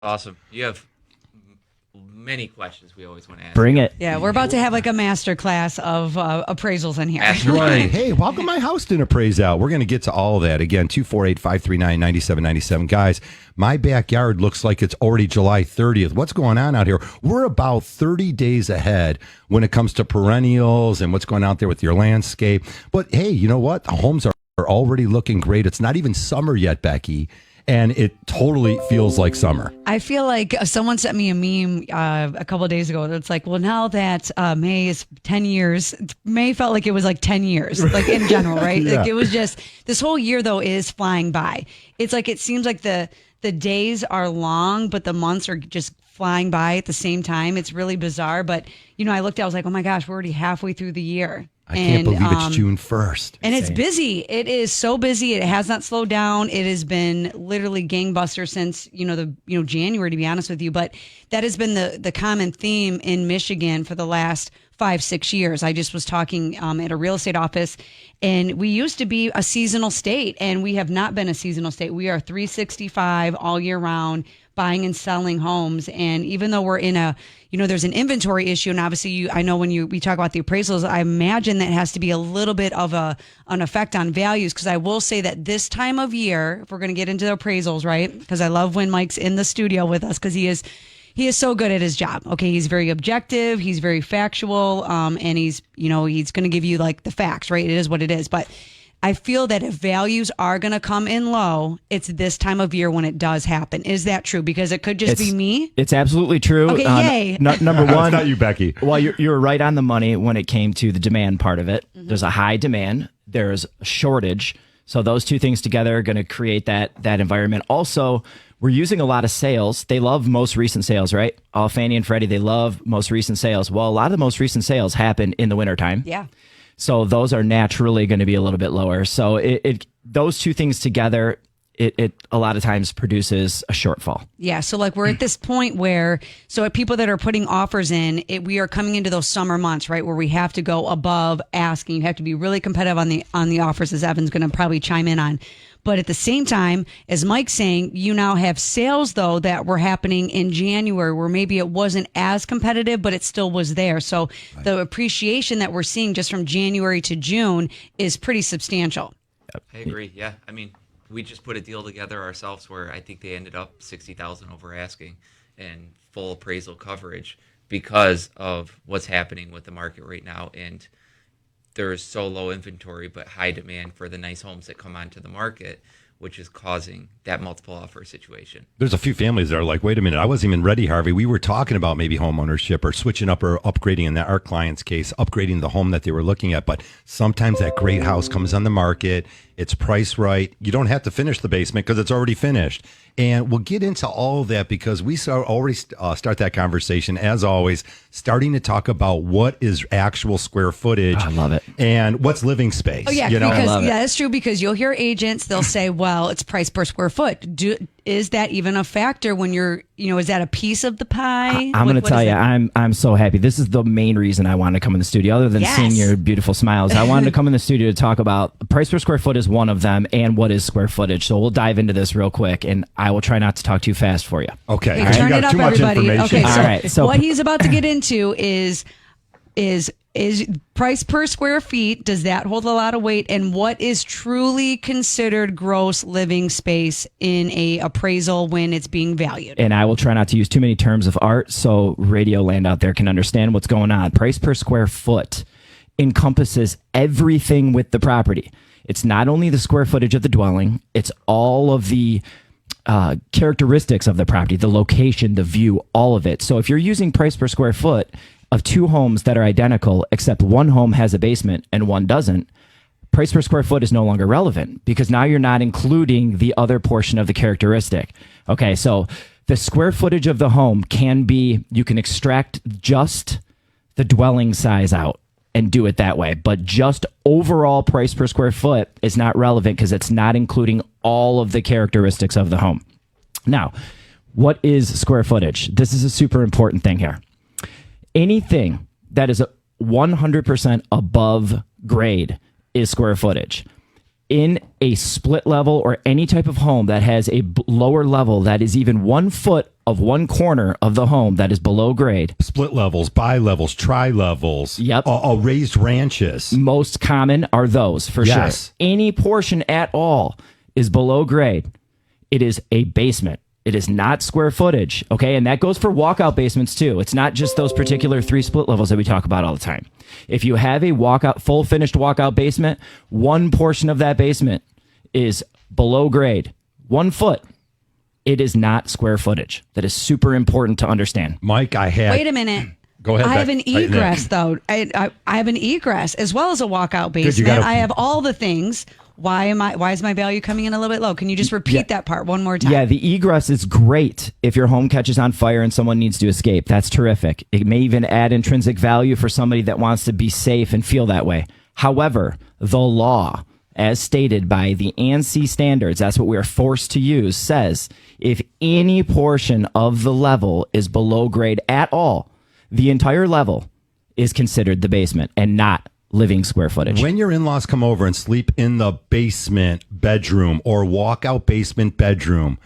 Awesome. You have many questions we always want to ask. Bring it. Yeah, we're about to have like a master class of appraisals in here. Right. Hey, welcome my house to an appraise out. We're going to get to all of that. Again, 248-539-9797. Guys, my backyard looks like it's already July 30th. What's going on out here? We're about 30 days ahead when it comes to perennials and what's going out there with your landscape. But hey, you know what? The homes are already looking great. It's not even summer yet, Becky. And it totally feels like summer. I feel like someone sent me a meme a couple of days ago. It's like, well, now that May is 10 years, May felt like it was like 10 years, like in general, right? Yeah. Like it was just, this whole year though is flying by. It's like, it seems like the days are long, but the months are just flying by at the same time. It's really bizarre. But, you know, I looked, I was like, oh my gosh, we're already halfway through the year. I can't believe it's June 1st. And it's busy. It is so busy. It has not slowed down. It has been literally gangbusters since, January, to be honest with you. But that has been the common theme in Michigan for the last 5-6 years. I just was talking at a real estate office, and we used to be a seasonal state, and we have not been a seasonal state. We are 365 all year round, buying and selling homes. And even though we're in there's an inventory issue, and obviously I know when we talk about the appraisals, I imagine that has to be a little bit of an effect on values. Because I will say that this time of year, if we're going to get into the appraisals, right? Because I love when Mike's in the studio with us, because he is so good at his job. Okay, he's very objective, he's very factual, and he's going to give you like the facts, right? It is what it is. But I feel that if values are going to come in low, it's this time of year when it does happen. Is that true? Because it could just be me. It's absolutely true. Okay, yay. Number one. It's not you, Becky. Well, you're right on the money when it came to the demand part of it. Mm-hmm. There's a high demand. There's a shortage. So those two things together are going to create that environment. Also, we're using a lot of sales. They love most recent sales, right? All Fannie and Freddie, they love most recent sales. Well, a lot of the most recent sales happen in the wintertime. Yeah. So those are naturally going to be a little bit lower. So those two things together, it a lot of times produces a shortfall. Yeah. So like we're at this point where, at people that are putting offers in, we are coming into those summer months, right? Where we have to go above asking. You have to be really competitive on the offers, as Evan's going to probably chime in on. But at the same time, as Mike's saying, you now have sales, though, that were happening in January where maybe it wasn't as competitive, but it still was there. So the appreciation that we're seeing just from January to June is pretty substantial. I agree. Yeah. I mean, we just put a deal together ourselves where I think they ended up $60,000 over asking and full appraisal coverage because of what's happening with the market right now. And there is so low inventory, but high demand for the nice homes that come onto the market, which is causing that multiple offer situation. There's a few families that are like, wait a minute, I wasn't even ready, Harvey. We were talking about maybe home ownership or switching up or upgrading, in our client's case, upgrading the home that they were looking at. But sometimes that great house comes on the market. It's priced right. You don't have to finish the basement because it's already finished. And we'll get into all of that because we already start that conversation, as always, starting to talk about what is actual square footage. I love it. And what's living space. Oh, yeah, because that's true, because you'll hear agents, they'll say, well, it's price per square foot. Is that even a factor when you're, is that a piece of the pie? I'm going to tell you, I'm so happy. This is the main reason I wanted to come in the studio, other than seeing your beautiful smiles. I wanted to come in the studio to talk about price per square foot is one of them, and what is square footage. So we'll dive into this real quick, and I will try not to talk too fast for you. Okay. Hey, turn it up, everybody. Okay, All right. So what he's about to get into is price per square feet. Does that hold a lot of weight? And what is truly considered gross living space in a appraisal when it's being valued? And I will try not to use too many terms of art so radio land out there can understand what's going on. Price per square foot encompasses everything with the property. It's not only the square footage of the dwelling, it's all of the characteristics of the property, the location, the view, all of it. So if you're using price per square foot of two homes that are identical, except one home has a basement and one doesn't, price per square foot is no longer relevant because now you're not including the other portion of the characteristic. Okay, so the square footage of the home you can extract just the dwelling size out and do it that way. But just overall price per square foot is not relevant because it's not including all of the characteristics of the home. Now, what is square footage? This is a super important thing here. Anything that is 100% above grade is square footage. In a split level or any type of home that has a lower level that is even 1 foot of one corner of the home that is below grade, Split levels, bi-levels, tri-levels. Yep. Raised ranches. most common are those for Yes. sure. Any portion at all is below grade. It is a basement. It is not square footage, okay? And that goes for walkout basements too. It's not just those particular 3 split levels that we talk about all the time. If you have a full finished walkout basement, one portion of that basement is below grade, 1 foot. It is not square footage. That is super important to understand. Mike, I had... Wait a minute. Go ahead, I have Beck. an egress, though. I have an egress as well as a walkout basement. I have all the things. Why is my value coming in a little bit low? Can you just repeat that part one more time? Yeah, the egress is great if your home catches on fire and someone needs to escape. That's terrific. It may even add intrinsic value for somebody that wants to be safe and feel that way. However, the law, as stated by the ANSI standards, that's what we are forced to use, says if any portion of the level is below grade at all, the entire level is considered the basement and not living square footage. When your in-laws come over and sleep in the basement bedroom or walkout basement bedroom,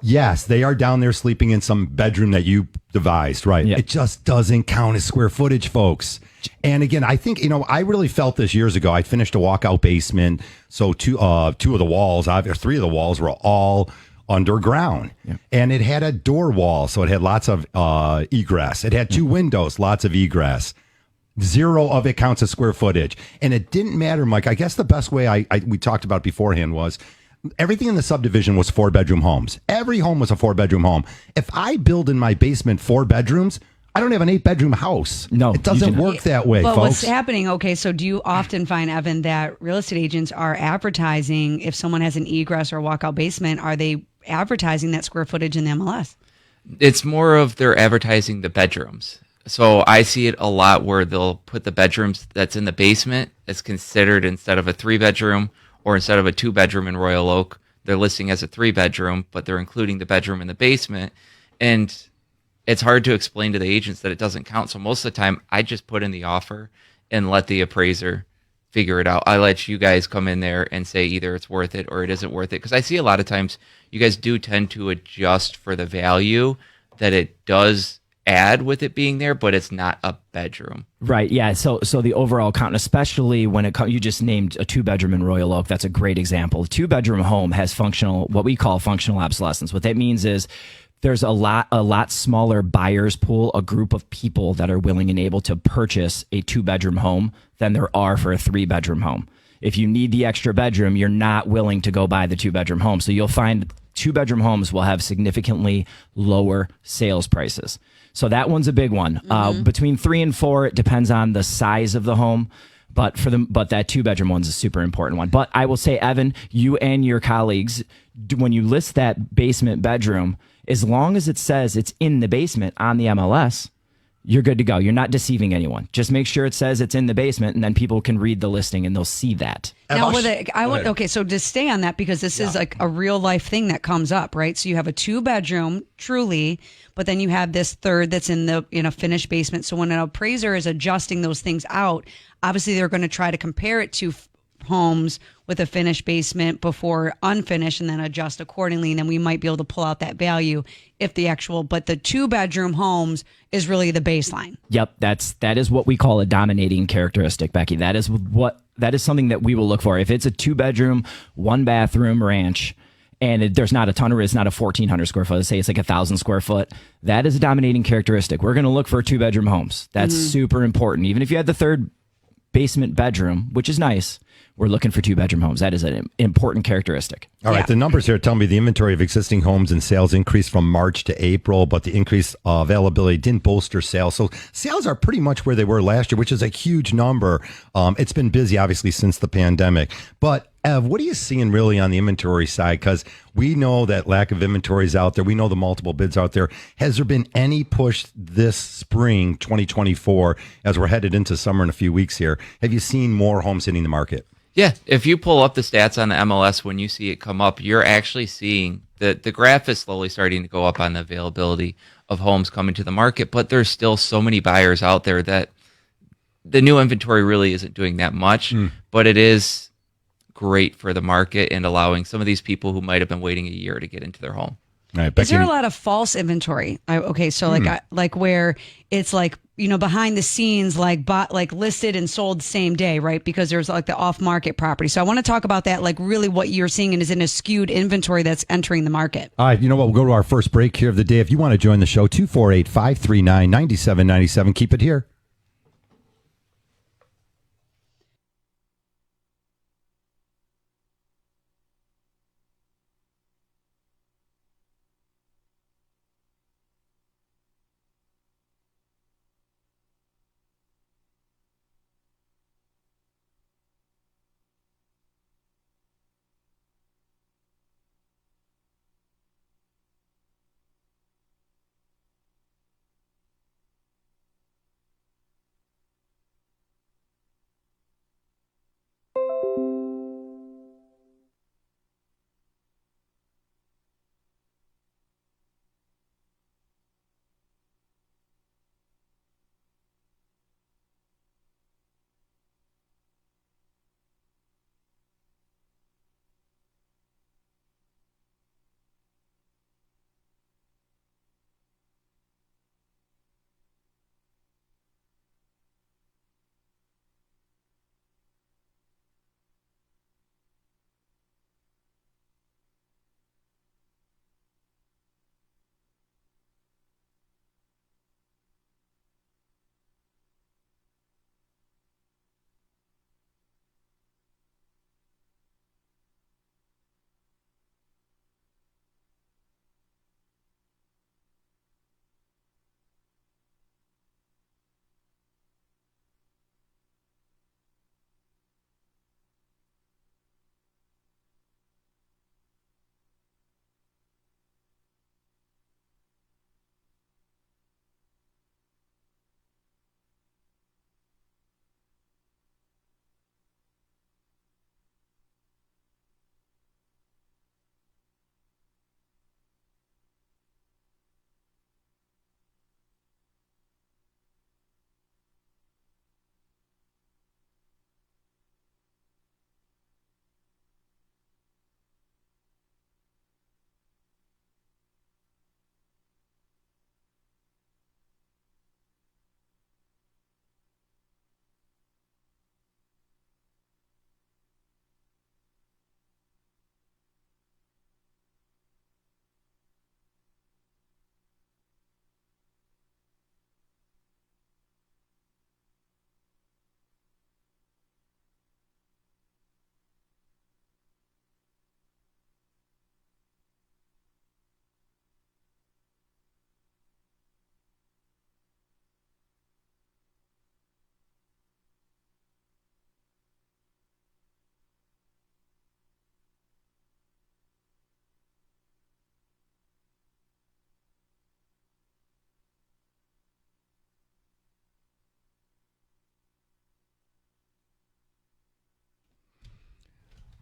yes, they are down there sleeping in some bedroom that you devised, right? Yeah. It just doesn't count as square footage, folks. And again, I think, I really felt this years ago. I finished a walkout basement. So two of the walls, or 3 of the walls were all underground. Yeah. And it had a door wall. So it had lots of egress. It had 2 windows, lots of egress. 0 of it counts as square footage. And it didn't matter, Mike. I guess the best way we talked about beforehand was everything in the subdivision was 4-bedroom homes. Every home was a 4-bedroom home. If I build in my basement 4 bedrooms, I don't have an 8-bedroom house. No, it doesn't work that way, but folks. what's happening, okay, so do you often find, Evan, that real estate agents are advertising, if someone has an egress or walkout basement, are they advertising that square footage in the MLS? It's more of they're advertising the bedrooms. So I see it a lot where they'll put the bedrooms that's in the basement as considered instead of a 3-bedroom, or instead of a 2-bedroom in Royal Oak, they're listing as a 3-bedroom, but they're including the bedroom in the basement. And it's hard to explain to the agents that it doesn't count. So most of the time I just put in the offer and let the appraiser figure it out. I let you guys come in there and say either it's worth it or it isn't worth it. Because I see a lot of times you guys do tend to adjust for the value that it does add with it being there, but it's not a bedroom. Right. Yeah. So the overall count, especially when it comes, you just named a 2-bedroom in Royal Oak. That's a great example. A 2-bedroom home has what we call functional obsolescence. What that means is there's a lot smaller buyers pool, a group of people that are willing and able to purchase a 2-bedroom home than there are for a 3-bedroom home. If you need the extra bedroom, you're not willing to go buy the 2-bedroom home. So you'll find 2-bedroom homes will have significantly lower sales prices. So that one's a big one. Between 3 and 4, it depends on the size of the home. But that 2-bedroom one's a super important one. But I will say, Evan, you and your colleagues, when you list that basement bedroom, as long as it says it's in the basement on the MLS, you're good to go. You're not deceiving anyone. Just make sure it says it's in the basement, and then people can read the listing and they'll see that. Now, okay, so to stay on that, because this is like a real life thing that comes up, right? So you have a 2-bedroom, truly, but then you have this third that's in a finished basement. So when an appraiser is adjusting those things out, obviously they're going to try to compare it to homes with a finished basement before unfinished, and then adjust accordingly. And then we might be able to pull out that value if the 2-bedroom homes is really the baseline. Yep, that is what we call a dominating characteristic, Becky. That is something that we will look for. If it's a 2-bedroom, 1-bathroom ranch, and there's not a ton of, it's not a 1,400 square foot, let's say it's like 1,000 square foot, that is a dominating characteristic. We're going to look for 2-bedroom homes. That's super important. Even if you had the 3rd basement bedroom, which is nice, we're looking for 2-bedroom homes. That is an important characteristic. All right, the numbers here tell me the inventory of existing homes and sales increased from March to April, but the increased availability didn't bolster sales. So sales are pretty much where they were last year, which is a huge number. It's been busy, obviously, since the pandemic. But Ev, what are you seeing really on the inventory side? Because we know that lack of inventory is out there. We know the multiple bids out there. Has there been any push this spring, 2024, as we're headed into summer in a few weeks here? Have you seen more homes hitting the market? Yeah, if you pull up the stats on the MLS, when you see it come up, you're actually seeing the graph is slowly starting to go up on the availability of homes coming to the market, but there's still so many buyers out there that the new inventory really isn't doing that much, but it is great for the market and allowing some of these people who might have been waiting a year to get into their home. All right, Is Becky, there a lot of false inventory? Okay, so like where it's like, behind the scenes, like listed and sold same day, right? Because there's like the off market property. So I want to talk about that, like really what you're seeing and is in a skewed inventory that's entering the market. All right, you know what? We'll go to our first break here of the day. If you want to join the show, 248-539-9797. Keep it here.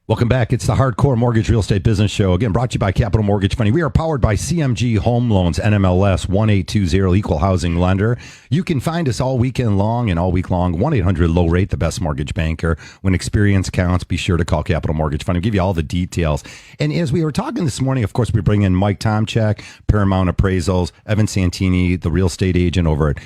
Welcome back. It's the Hardcore Mortgage Real Estate Business Show. Again, brought to you by Capital Mortgage Funding. We are powered by CMG Home Loans, NMLS 1820, Equal Housing Lender. You can find us all weekend long and all week long. 1-800-LOW-RATE, the best mortgage banker. When experience counts, be sure to call Capital Mortgage Funding. We'll give you all the details. And as we were talking this morning, of course, we bring in Mike Tomchek, Paramount Appraisals, Evan Santini, the real estate agent over at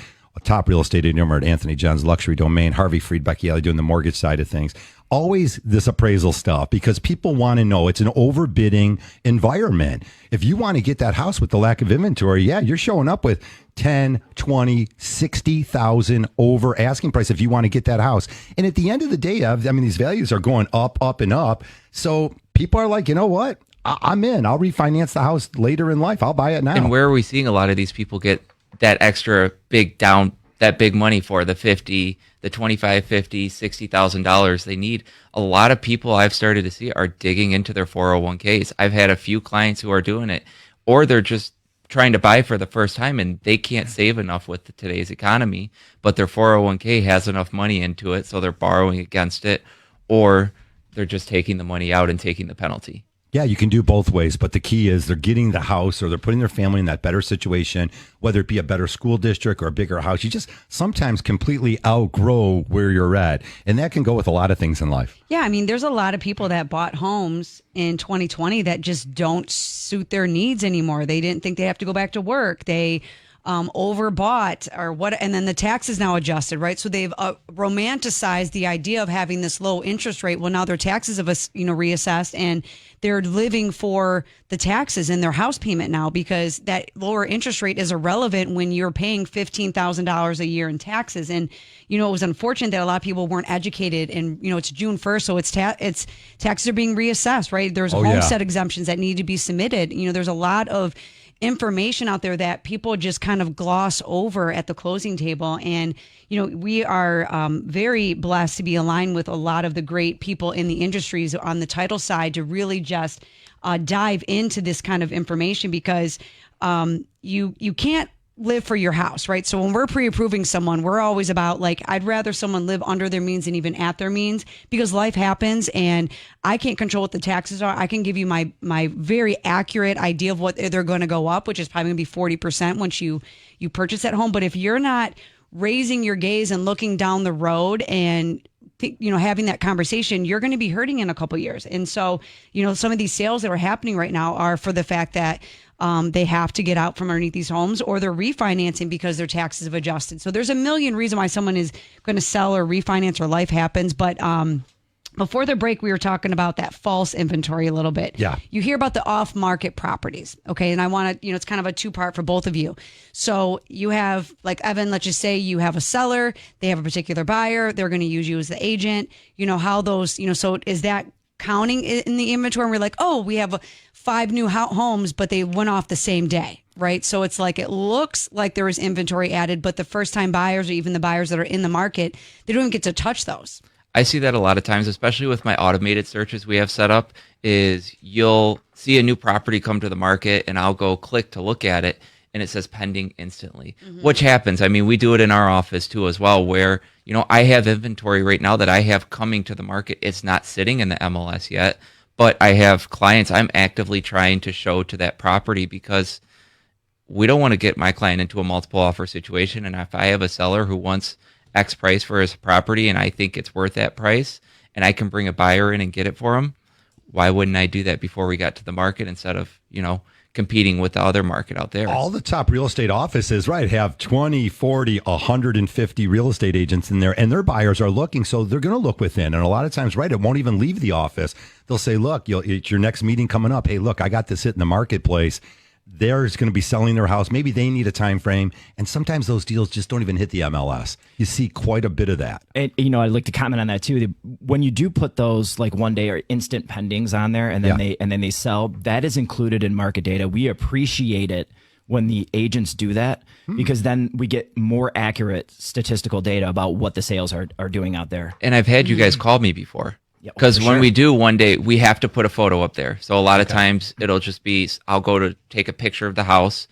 top real estate agent over at Anthony John's Luxury Domain, Harvey Freed, Becky Alley doing the mortgage side of things. Always this appraisal stuff because people want to know. It's an overbidding environment. If you want to get that house with the lack of inventory, yeah, you're showing up with 10, 20, 60,000 over asking price if you want to get that house. And at the end of the day, I mean, these values are going up, up, and up. So people are like, you know what? I'm in. I'll refinance the house later in life. I'll buy it now. And where are we seeing a lot of these people get that extra big down, that big money for the 50, the 25, 50, $60,000 they need? A lot of people I've started to see are digging into their 401ks. I've had a few clients who are doing it, or they're just trying to buy for the first time and they can't save enough with today's economy, but their 401k has enough money into it, so they're borrowing against it, or they're just taking the money out and taking the penalty. Yeah, you can do both ways, but the key is they're getting the house or they're putting their family in that better situation, whether it be a better school district or a bigger house. You just sometimes completely outgrow where you're at. And that can go with a lot of things in life. Yeah, I mean, there's a lot of people that bought homes in 2020 that just don't suit their needs anymore. They didn't think they have to go back to work. They overbought or what, and then the tax is now adjusted, right? So they've romanticized the idea of having this low interest rate. Well, now their taxes have reassessed, and they're living for the taxes in their house payment now because that lower interest rate is irrelevant when you're paying $15,000 a year in taxes. And it was unfortunate that a lot of people weren't educated. And it's June 1st, so it's taxes are being reassessed, right? There's homestead exemptions that need to be submitted. There's a lot of information out there that people just kind of gloss over at the closing table. And, we are very blessed to be aligned with a lot of the great people in the industries on the title side to really just dive into this kind of information because you can't live for your house, right? So when we're pre-approving someone, we're always about I'd rather someone live under their means than even at their means because life happens and I can't control what the taxes are. I can give you my very accurate idea of what they're going to go up, which is probably going to be 40% once you purchase that home. But if you're not raising your gaze and looking down the road and having that conversation, you're going to be hurting in a couple of years. And so, some of these sales that are happening right now are for the fact that they have to get out from underneath these homes or they're refinancing because their taxes have adjusted. So there's a million reasons why someone is going to sell or refinance or life happens. But before the break, we were talking about that false inventory a little bit. Yeah. You hear about the off-market properties. Okay. And I want to, it's kind of a two-part for both of you. So you have, Evan, let's just say you have a seller, they have a particular buyer, they're going to use you as the agent. How those, so is that counting in the inventory? And we're like, oh, we have 5 new homes, but they went off the same day, right? So it's it looks like there was inventory added, but the first-time buyers or even the buyers that are in the market, they don't even get to touch those. I see that a lot of times, especially with my automated searches we have set up, is you'll see a new property come to the market and I'll go click to look at it and it says pending instantly, which happens. I mean, we do it in our office too as well, where, I have inventory right now that I have coming to the market. It's not sitting in the MLS yet, but I have clients I'm actively trying to show to that property because we don't want to get my client into a multiple offer situation. And if I have a seller who wants X price for his property and I think it's worth that price and I can bring a buyer in and get it for him, why wouldn't I do that before we got to the market instead of, competing with the other market out there? All the top real estate offices, right, have 20, 40, 150 real estate agents in there and their buyers are looking. So they're going to look within. And a lot of times, right, it won't even leave the office. They'll say, look, it's your next meeting coming up. Hey, look, I got this hit in the marketplace. They're going to be selling their house. Maybe they need a time frame. And sometimes those deals just don't even hit the MLS. You see quite a bit of that. And, I'd like to comment on that too. When you do put those one day or instant pendings on there and then they sell, that is included in market data. We appreciate it when the agents do that because then we get more accurate statistical data about what the sales are doing out there. And I've had you guys call me before. Because when we do one day, we have to put a photo up there. So a lot of times it'll just be, I'll go to take a picture of the house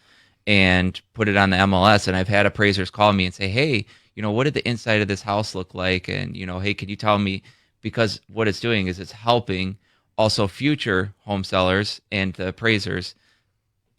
and put it on the MLS. And I've had appraisers call me and say, hey, what did the inside of this house look like? And, hey, can you tell me? Because what it's doing is it's helping also future home sellers and the appraisers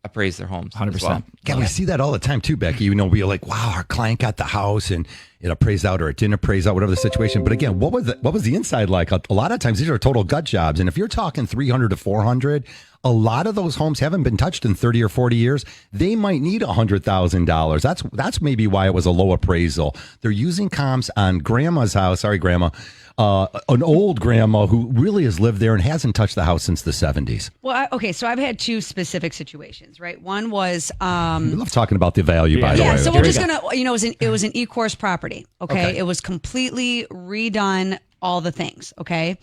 appraise their homes. 100%. As well. Yeah, we see that all the time too, Becky. We're like, wow, our client got the house and it appraised out or it didn't appraise out, whatever the situation. But again, what was the inside like? A lot of times these are total gut jobs. And if you're talking 300 to 400, a lot of those homes haven't been touched in 30 or 40 years. They might need $100,000. That's maybe why it was a low appraisal. They're using comps on grandma's house. Sorry, grandma. An old grandma who really has lived there and hasn't touched the house since the 70s. Well, okay, so I've had 2 specific situations, right? One was We love talking about the value, by the way. Yeah, so we're just going to, it was an e-course property, okay? It was completely redone, all the things, okay?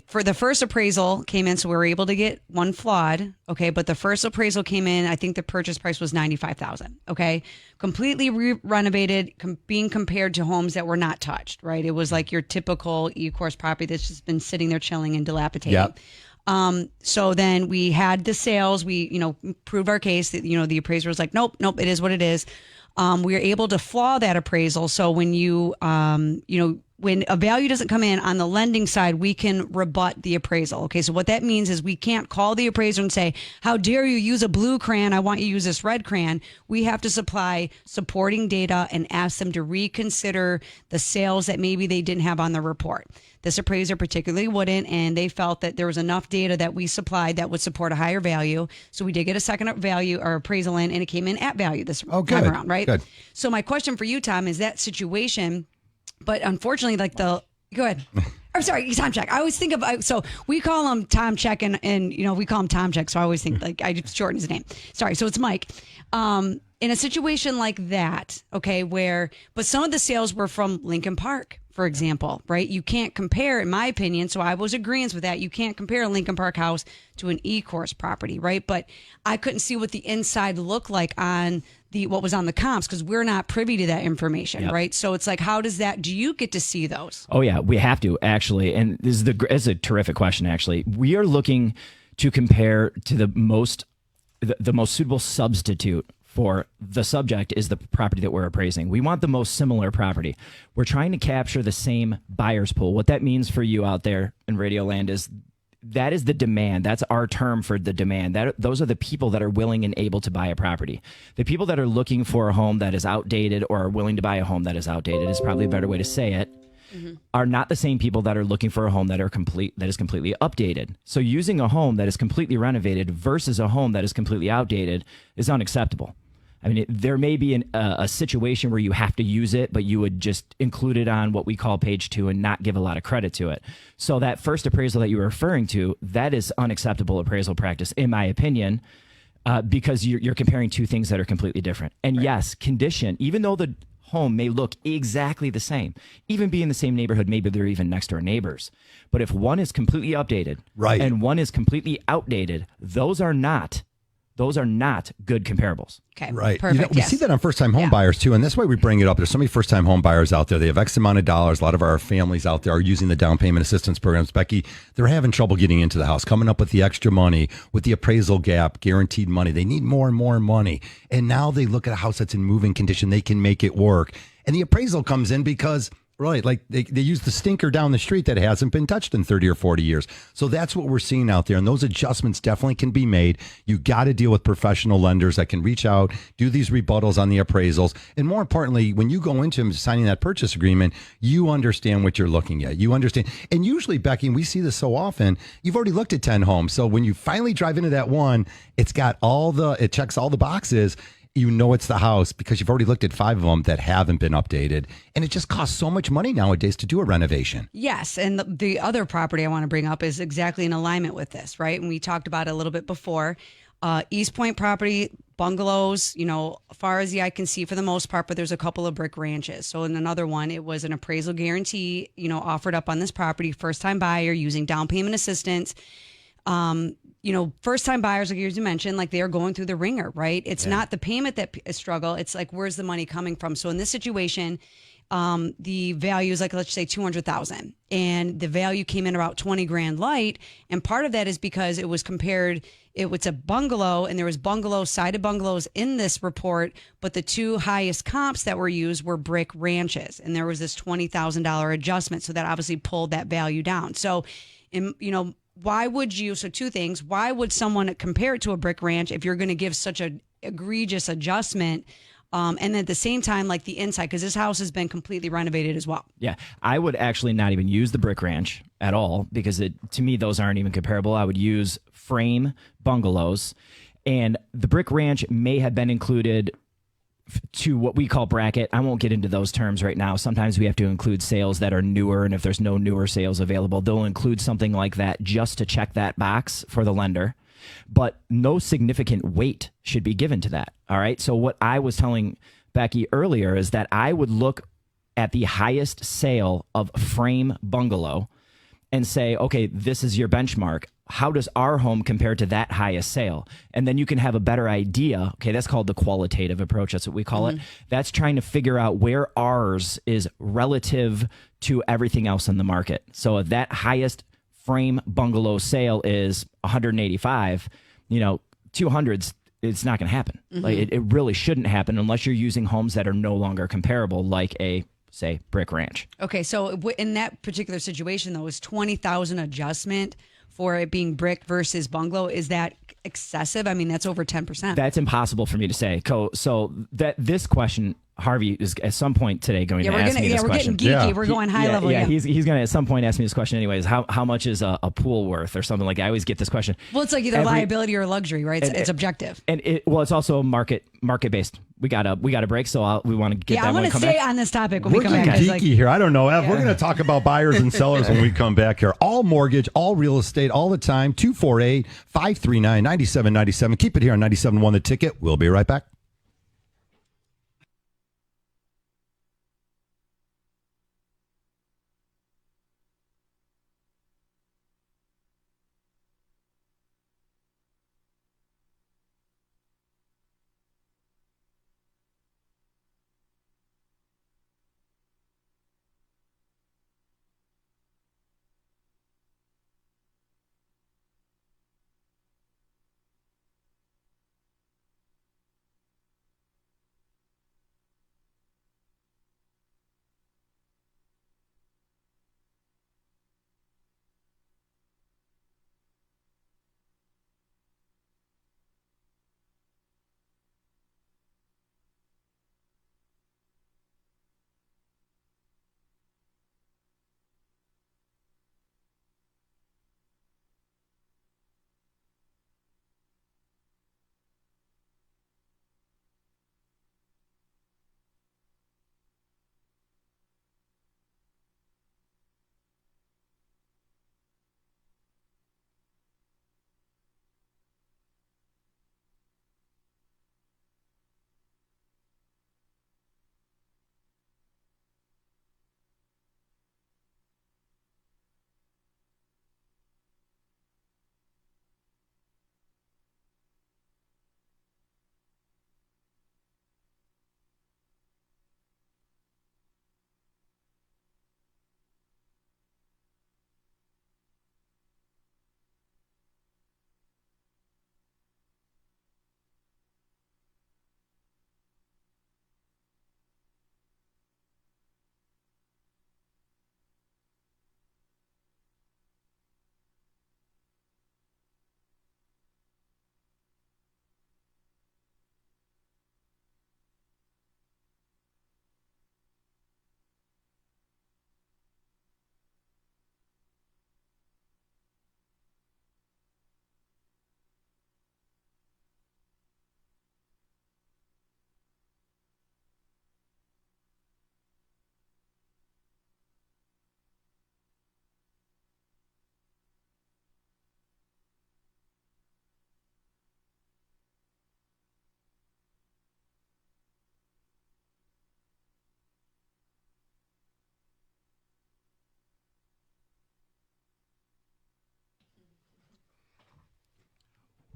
For the first appraisal came in, so we were able to get one flawed, okay? But the first appraisal came in, I think the purchase price was $95,000, okay? Completely renovated, being compared to homes that were not touched, right? It was like your typical e-course property that's just been sitting there chilling and dilapidating. Yep. So then we had the sales, we, proved our case that, the appraiser was like, nope, it is what it is. We were able to flaw that appraisal. So when you, when a value doesn't come in on the lending side, we can rebut the appraisal. Okay, so what that means is we can't call the appraiser and say, how dare you use a blue crayon? I want you to use this red crayon. We have to supply supporting data and ask them to reconsider the sales that maybe they didn't have on the report. This appraiser particularly wouldn't, and they felt that there was enough data that we supplied that would support a higher value. So we did get a second value or appraisal in, and it came in at value this time around, right? Good. So my question for you, Tom, is that situation, but unfortunately, like go ahead. I'm sorry, Tom Check. I always think of, so we call him Tom Check, and we call him Tom Check, so I always think, like, I just shorten his name. Sorry, so it's Mike. In a situation like that, okay, but some of the sales were from Lincoln Park, for example, right? You can't compare, in my opinion, so I was agreeing with that. You can't compare a Lincoln Park house to an E-Course property, right? But I couldn't see what the inside looked like on what was on the comps because we're not privy to that information, right? So it's like, do you get to see those? Oh yeah, we have to actually. And this is a terrific question, actually. We are looking to compare to the most suitable substitute for the subject is the property that we're appraising. We want the most similar property. We're trying to capture the same buyer's pool. What that means for you out there in Radio Land is that is the demand. That's our term for the demand. Those are the people that are willing and able to buy a property. The people that are looking for a home that is outdated or are willing to buy a home that is outdated is probably a better way to say it. Are not the same people that are looking for a home that is completely updated. So using a home that is completely renovated versus a home that is completely outdated is unacceptable. I mean, there may be a situation where you have to use it, but you would just include it on what we call page 2 and not give a lot of credit to it. So that first appraisal that you were referring to, that is unacceptable appraisal practice, in my opinion, because you're comparing two things that are completely different. And yes, condition, even though the home may look exactly the same, even be in the same neighborhood, maybe they're even next door neighbors. But if one is completely updated and one is completely outdated, those are not good comparables. Okay, right. Perfect. We see that on first-time home buyers too, and that's why we bring it up. There's so many first-time home buyers out there. They have X amount of dollars. A lot of our families out there are using the down payment assistance programs. Becky, they're having trouble getting into the house, coming up with the extra money, with the appraisal gap, guaranteed money. They need more and more money, and now they look at a house that's in moving condition. They can make it work, and the appraisal comes in because. Right, like they use the stinker down the street that hasn't been touched in 30 or 40 years. So that's what we're seeing out there. And those adjustments definitely can be made. You got to deal with professional lenders that can reach out, do these rebuttals on the appraisals. And more importantly, when you go into signing that purchase agreement, you understand what you're looking at. You understand. And usually, Becky, and we see this so often, you've already looked at 10 homes. So when you finally drive into that one, it checks all the boxes. You know it's the house because you've already looked at 5 of them that haven't been updated. And it just costs so much money nowadays to do a renovation. Yes. And the other property I want to bring up is exactly in alignment with this, right? And we talked about it a little bit before. East Point property, bungalows, far as the eye can see for the most part, but there's a couple of brick ranches. So in another one, it was an appraisal guarantee, offered up on this property, first time buyer using down payment assistance. First time buyers, like you mentioned, like they are going through the ringer, right? It's not the payment that is struggle. It's like, where's the money coming from? So in this situation, the value is like, let's say $200,000 and the value came in about 20 grand light. And part of that is because it was compared, it was a bungalow and there was sided bungalows in this report, but the 2 highest comps that were used were brick ranches. And there was this $20,000 adjustment. So that obviously pulled that value down. So, why would you, so 2 things, why would someone compare it to a brick ranch if you're going to give such an egregious adjustment? And at the same time, like the inside, because this house has been completely renovated as well. Yeah, I would actually not even use the brick ranch at all because to me, those aren't even comparable. I would use frame bungalows, and the brick ranch may have been included to what we call bracket. I won't get into those terms right now. Sometimes we have to include sales that are newer, and if there's no newer sales available, they'll include something like that just to check that box for the lender. But no significant weight should be given to that. All right. So what I was telling Becky earlier is that I would look at the highest sale of frame bungalow and say, okay, this is your benchmark. How does our home compare to that highest sale? And then you can have a better idea. Okay, that's called the qualitative approach. That's what we call it. That's trying to figure out where ours is relative to everything else in the market. So if that highest frame bungalow sale is 185, 200s, it's not going to happen. Like it really shouldn't happen unless you're using homes that are no longer comparable, like a say, Brick Ranch. Okay, so in that particular situation, though, is 20,000 adjustment for it being brick versus bungalow? Is that excessive? I mean, that's over 10%. That's impossible for me to say. So that this question, Harvey is at some point today going to ask me this question. We're getting geeky. We're going high level. Yeah, he's going to at some point ask me this question anyways. How much is a pool worth or something like that? I always get this question. Well, it's like either liability or luxury, right? It's objective. And it's also market based. We got a break, so we want to get that. I want to stay on this topic when we come back. We're geeky here. I don't know, Ev. We're going to talk about buyers and sellers when we come back here. All mortgage, all real estate, all the time. 248-539-9797. Keep it here on 97.1 The Ticket. We'll be right back.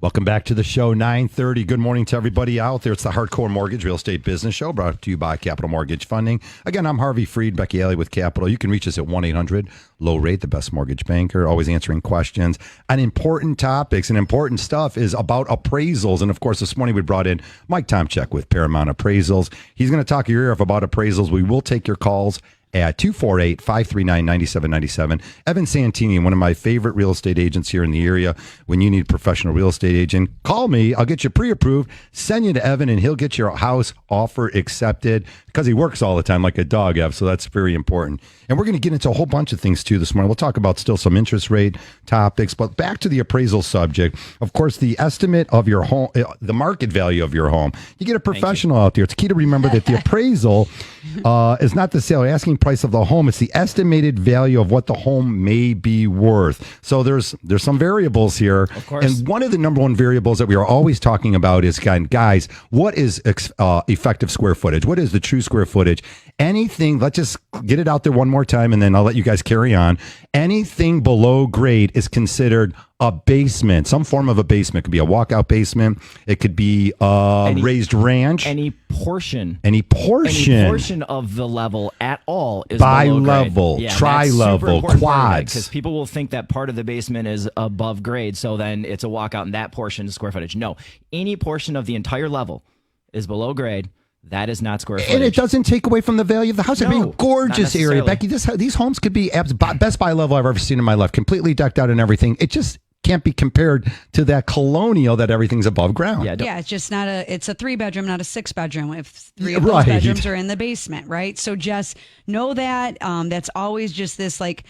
Welcome back to the show, 9:30. Good morning to everybody out there. It's the Hardcore Mortgage Real Estate Business Show brought to you by Capital Mortgage Funding. Again, I'm Harvey Freed, Becky Alley with Capital. You can reach us at 1-800-LOW RATE, the best mortgage banker, always answering questions on important topics. And important stuff is about appraisals. And, of course, this morning we brought in Mike Tomchek with Paramount Appraisals. He's going to talk your ear off about appraisals. We will take your calls at 248-539-9797. Evan Santini, one of my favorite real estate agents here in the area. When you need a professional real estate agent, call me. I'll get you pre-approved, send you to Evan, and he'll get your house offer accepted because he works all the time like a dog, Ev, so that's very important. And we're going to get into a whole bunch of things, too, this morning. We'll talk about still some interest rate topics, but back to the appraisal subject. Of course, the estimate of your home, the market value of your home. You get a professional out there. It's key to remember that the appraisal is not the sale, asking price of the home. It's the estimated value of what the home may be worth. So there's some variables here. Of course. And one of the number one variables that we are always talking about is, guys, what is effective square footage? What is the true square footage? Anything, let's just get it out there one more time, and then I'll let you guys carry on. Anything below grade is considered a basement, some form of a basement. It could be a walkout basement. It could be raised ranch. Any portion of the level at all is bi-level, yeah, tri-level, quads. Because people will think that part of the basement is above grade, so then it's a walkout and that portion is square footage. No, any portion of the entire level is below grade. That is not square footage. And it doesn't take away from the value of the house. It'd be No, a gorgeous not area. necessarily. Becky, these homes could be best buy level I've ever seen in my life, completely decked out and everything. It just can't be compared to that colonial that everything's above ground. Yeah, it's just not it's a 3-bedroom, not a 6-bedroom. If 3 of Right. those bedrooms are in the basement, right? So just know that that's always just this like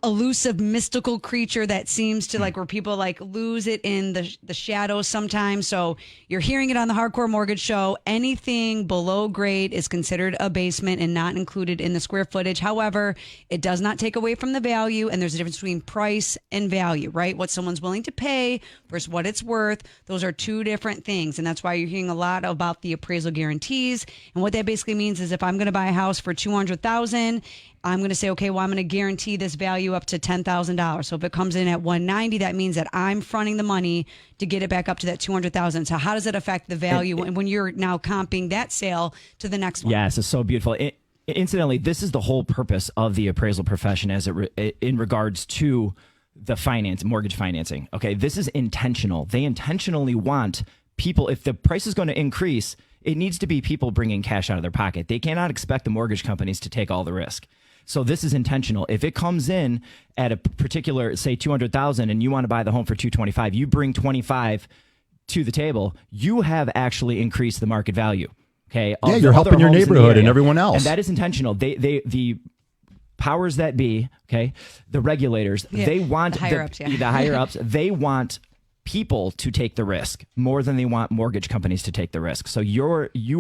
elusive mystical creature that seems to like where people like lose it in the shadows sometimes. So you're hearing it on the Hardcore Mortgage Show. Anything below grade is considered a basement and not included in the square footage. However, it does not take away from the value, and there's a difference between price and value, right? What someone's willing to pay versus what it's worth. Those are two different things, and that's why you're hearing a lot about the appraisal guarantees. And what that basically means is if I'm going to buy a house for $200,000, I'm going to say, okay, well, I'm going to guarantee this value up to $10,000. So if it comes in at $190,000, that means that I'm fronting the money to get it back up to that $200,000. So how does it affect the value when you're now comping that sale to the next one? Yes, it's so beautiful. Incidentally, this is the whole purpose of the appraisal profession in regards to the mortgage financing. Okay, this is intentional. They intentionally want people, if the price is going to increase, it needs to be people bringing cash out of their pocket. They cannot expect the mortgage companies to take all the risk. So this is intentional. If it comes in at a particular, say $200,000 and you want to buy the home for $225,000, you bring $25,000 to the table, you have actually increased the market value. Okay. Yeah, you're helping your neighborhood and everyone else. And that is intentional. The powers that be, okay, the regulators, they want the higher-ups, the higher ups, they want people to take the risk more than they want mortgage companies to take the risk. So you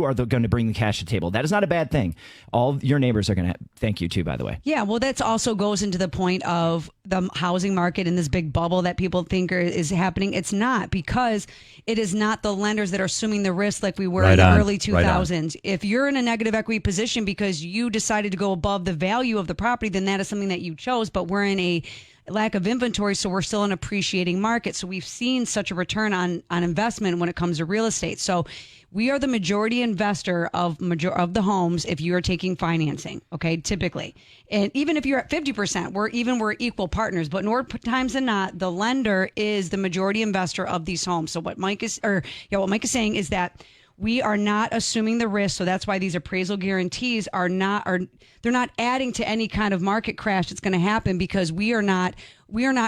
are going to bring the cash to the table. That is not a bad thing. All your neighbors are going to thank you too, by the way. Yeah, well, that's also goes into the point of the housing market and this big bubble that people think is happening. It's not, because it is not the lenders that are assuming the risk like we were in the early 2000s. If you're in a negative equity position because you decided to go above the value of the property, then that is something that you chose. But we're in a lack of inventory, so we're still in an appreciating market. So we've seen such a return on investment when it comes to real estate. So we are the majority investor of the homes if you are taking financing, okay, typically. And even if you're at 50%, we're equal partners. But more times than not, the lender is the majority investor of these homes. So what Mike is saying is that we are not assuming the risk, so that's why these appraisal guarantees they're not adding to any kind of market crash that's going to happen, because we are not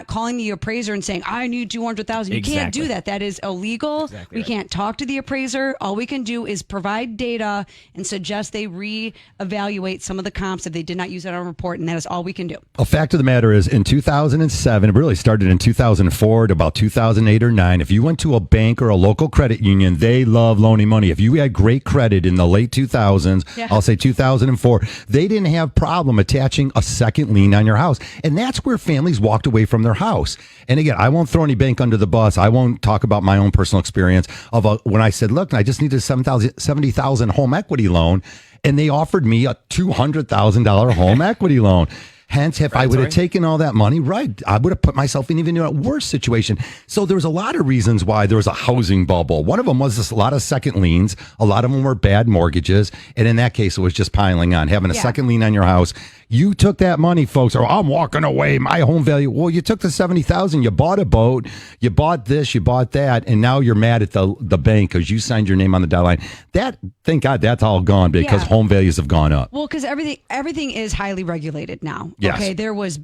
calling the appraiser and saying, I need $200,000. You can't do that. That is illegal. Exactly we right. can't talk to the appraiser. All we can do is provide data and suggest they reevaluate some of the comps if they did not use that on a report, and that is all we can do. A fact of the matter is, in 2007, it really started in 2004 to about 2008 or 9. If you went to a bank or a local credit union, they love loaning money. If you had great credit in the late 2000s, I'll say 2004, they didn't have problem attaching a second lien on your house. And that's where families walked away from their house. And again, I won't throw any bank under the bus. I won't talk about my own personal experience of when I said, look, I just need a $70,000 home equity loan. And they offered me a $200,000 home equity loan. Hence, if I would have taken all that money, I would have put myself in even a worse situation. So there was a lot of reasons why there was a housing bubble. One of them was a lot of second liens. A lot of them were bad mortgages. And in that case, it was just piling on. Having a second lien on your house. You took that money, folks, or I'm walking away, my home value. Well, you took the $70,000, you bought a boat, you bought this, you bought that, and now you're mad at the bank because you signed your name on the dotted line. That, thank God, that's all gone because home values have gone up. Well, because everything is highly regulated now. Yes. Okay, there was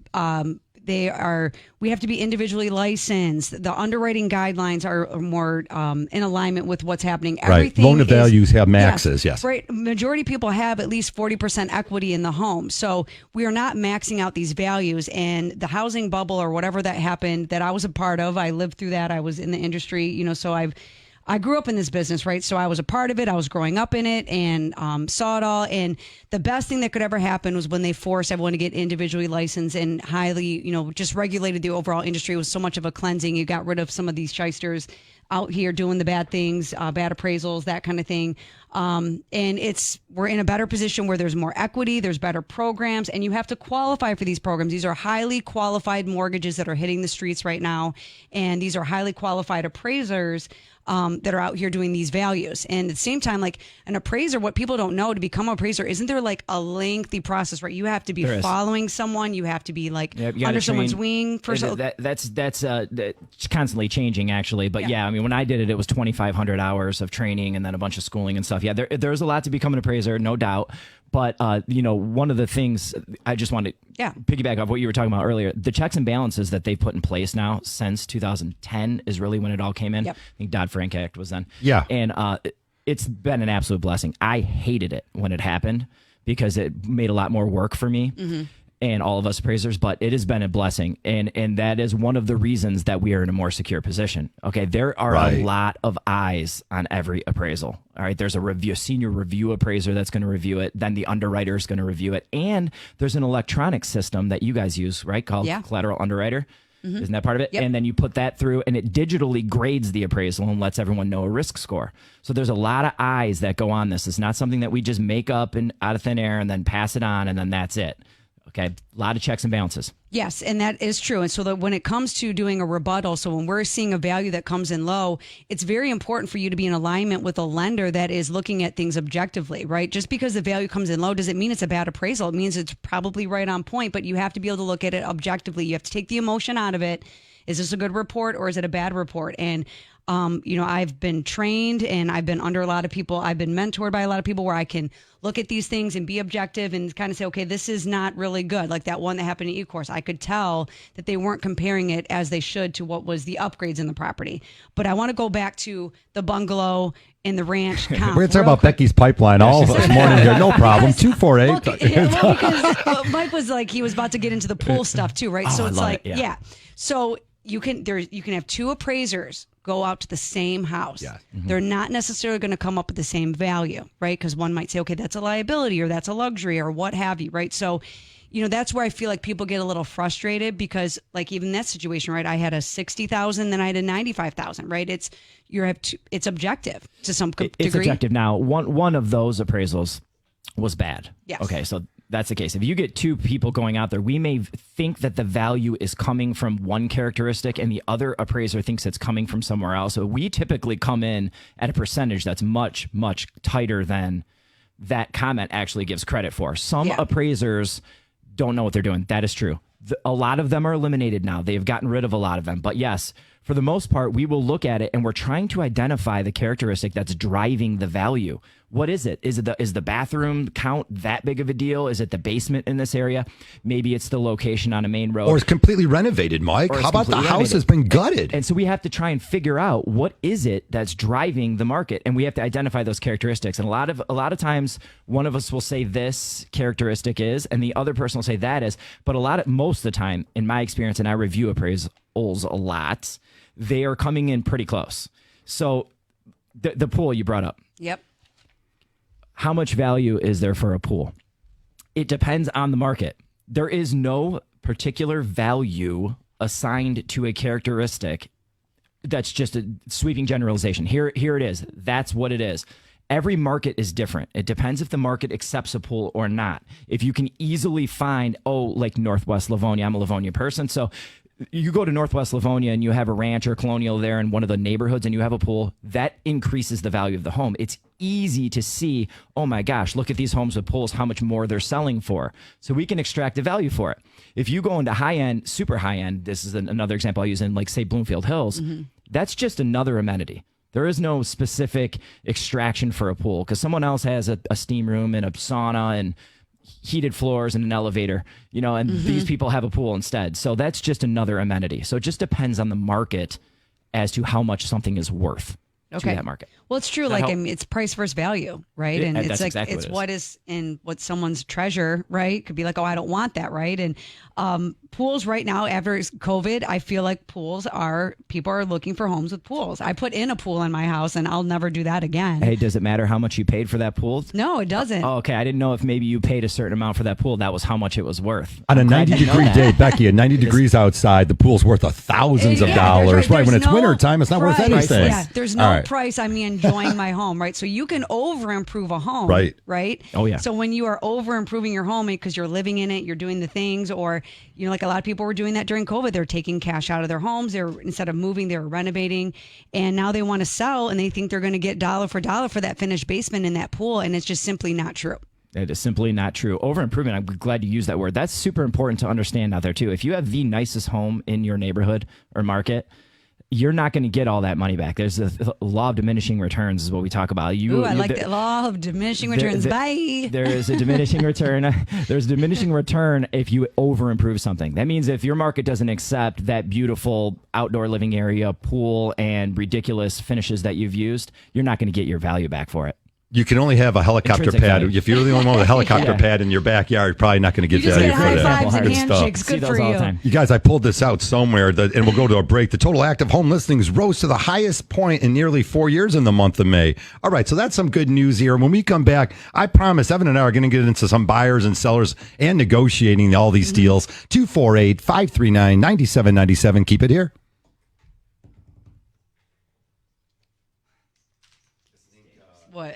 we have to be individually licensed. The underwriting guidelines are more in alignment with what's happening. Everything Loan to values have maxes, yes. Right. Majority of people have at least 40% equity in the home. So we are not maxing out these values. And the housing bubble or whatever that happened that I was a part of, I lived through that. I was in the industry, so I grew up in this business, right? So I was a part of it. I was growing up in it and saw it all. And the best thing that could ever happen was when they forced everyone to get individually licensed and highly, just regulated the overall industry. It was so much of a cleansing. You got rid of some of these shysters out here doing the bad things, bad appraisals, that kind of thing. And we're in a better position where there's more equity, there's better programs, and you have to qualify for these programs. These are highly qualified mortgages that are hitting the streets right now. And these are highly qualified appraisers that are out here doing these values. And at the same time, like an appraiser, what people don't know, to become an appraiser, isn't there like a lengthy process, right? You have to be following someone. You have to be like under someone's wing. That's constantly changing, actually. But yeah, I mean, when I did it, it was 2,500 hours of training and then a bunch of schooling and stuff. Yeah, there's a lot to become an appraiser, no doubt. But, one of the things I just wanted to piggyback off what you were talking about earlier, the checks and balances that they've put in place now since 2010 is really when it all came in. Yep. I think Dodd-Frank Act was then. Yeah. And it's been an absolute blessing. I hated it when it happened because it made a lot more work for me. Mm-hmm. And all of us appraisers, but it has been a blessing. And that is one of the reasons that we are in a more secure position. Okay, there are a lot of eyes on every appraisal. All right, there's a senior review appraiser that's going to review it. Then the underwriter is going to review it. And there's an electronic system that you guys use, right, called Collateral Underwriter. Mm-hmm. Isn't that part of it? Yep. And then you put that through and it digitally grades the appraisal and lets everyone know a risk score. So there's a lot of eyes that go on this. It's not something that we just make up and out of thin air and then pass it on and then that's it. Okay, a lot of checks and balances. Yes, and that is true. And so that when it comes to doing a rebuttal, so when we're seeing a value that comes in low, it's very important for you to be in alignment with a lender that is looking at things objectively, right? Just because the value comes in low doesn't mean it's a bad appraisal. It means it's probably right on point, but you have to be able to look at it objectively. You have to take the emotion out of it. Is this a good report or is it a bad report? And I've been trained and I've been under a lot of people. I've been mentored by a lot of people where I can look at these things and be objective and kind of say, okay, this is not really good. Like that one that happened at E-Course. I could tell that they weren't comparing it as they should to what was the upgrades in the property. But I want to go back to the bungalow and the ranch comp. We're going to talk about Becky's pipeline all this morning here. No problem. 248. Well, because Mike was like, he was about to get into the pool stuff too, right? So it's like, So you can have two appraisers go out to the same house. Yeah. Mm-hmm. They're not necessarily going to come up with the same value, right? Because one might say, okay, that's a liability or that's a luxury or what have you, right? So, that's where I feel like people get a little frustrated because like even that situation, right? I had a 60,000, then I had a 95,000, right? It's objective to some degree. It's objective. Now, one of those appraisals was bad. Yes. Okay, so that's the case. If you get two people going out there, we may think that the value is coming from one characteristic and the other appraiser thinks it's coming from somewhere else. So we typically come in at a percentage that's much, much tighter than that comment actually gives credit for. Some appraisers don't know what they're doing. That is true. A lot of them are eliminated now. They've gotten rid of a lot of them. But yes, for the most part, we will look at it and we're trying to identify the characteristic that's driving the value. What is it? Is the bathroom count that big of a deal? Is it the basement in this area? Maybe it's the location on a main road. Or it's completely renovated, Mike. How about the house has been gutted? And so we have to try and figure out what is it that's driving the market, and we have to identify those characteristics. And a lot of times, one of us will say this characteristic is, and the other person will say that is. But most of the time, in my experience, and I review appraisals a lot, they are coming in pretty close. So the pool you brought up. Yep. How much value is there for a pool? It depends on the market. There is no particular value assigned to a characteristic. That's just a sweeping generalization. Here it is. That's what it is. Every market is different. It depends if the market accepts a pool or not. If you can easily find, like Northwest Livonia, I'm a Livonia person, so you go to Northwest Livonia and you have a ranch or colonial there in one of the neighborhoods and you have a pool, that increases the value of the home. It's easy to see, oh my gosh, look at these homes with pools, how much more they're selling for. So we can extract the value for it. If you go into high-end, super high-end, this is another example I'll use in say Bloomfield Hills, that's just another amenity. There is no specific extraction for a pool because someone else has a steam room and a sauna and heated floors and an elevator, and these people have a pool instead. So that's just another amenity. So it just depends on the market as to how much something is worth to that market. Well, it's true. Like, it's price versus value, right? And it's like, exactly it's what is in what someone's treasure, right? Could be like, oh, I don't want that, right? And pools right now, after COVID, I feel like people are looking for homes with pools. I put in a pool in my house and I'll never do that again. Hey, does it matter how much you paid for that pool? No, it doesn't. Oh, okay. I didn't know if maybe you paid a certain amount for that pool. That was how much it was worth. On a 90-degree day, Becky, at 90 degrees outside, the pool's worth thousands of dollars. Right. When it's winter time, it's not worth anything. Yeah, there's no Right. price, I mean enjoying my home, right? So you can over improve a home, Right. Right? Oh, yeah. So when you are over improving your home because you're living in it, you're doing the things, or like a lot of people were doing that during COVID. They're taking cash out of their homes. Instead of moving, they're renovating, and now they want to sell, and they think they're going to get dollar for dollar for that finished basement in that pool, and it's just simply not true. It is simply not true. Over improvement, I'm glad you used that word. That's super important to understand out there, too. If you have the nicest home in your neighborhood or market, you're not going to get all that money back. There's a law of diminishing returns is what we talk about. I like the law of diminishing returns. Bye. There is a diminishing return. There's a diminishing return if you over improve something. That means if your market doesn't accept that beautiful outdoor living area, pool, and ridiculous finishes that you've used, you're not going to get your value back for it. You can only have a helicopter Intrinsic pad. value. If you're the only one with a helicopter pad in your backyard, you're probably not going to get You just value get for high that. fives and Good stuff. handshakes. See Good those for all the you. time. You guys, I pulled this out somewhere, and we'll go to a break. The total active home listings rose to the highest point in nearly 4 years in the month of May. All right, so that's some good news here. When we come back, I promise Evan and I are going to get into some buyers and sellers and negotiating all these deals. 248-539-9797. Keep it here. What?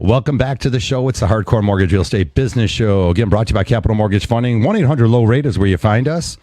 Welcome back to the show. It's the Hardcore Mortgage Real Estate Business Show. Again, brought to you by Capital Mortgage Funding. 1-800-LOW-RATE is where you find us.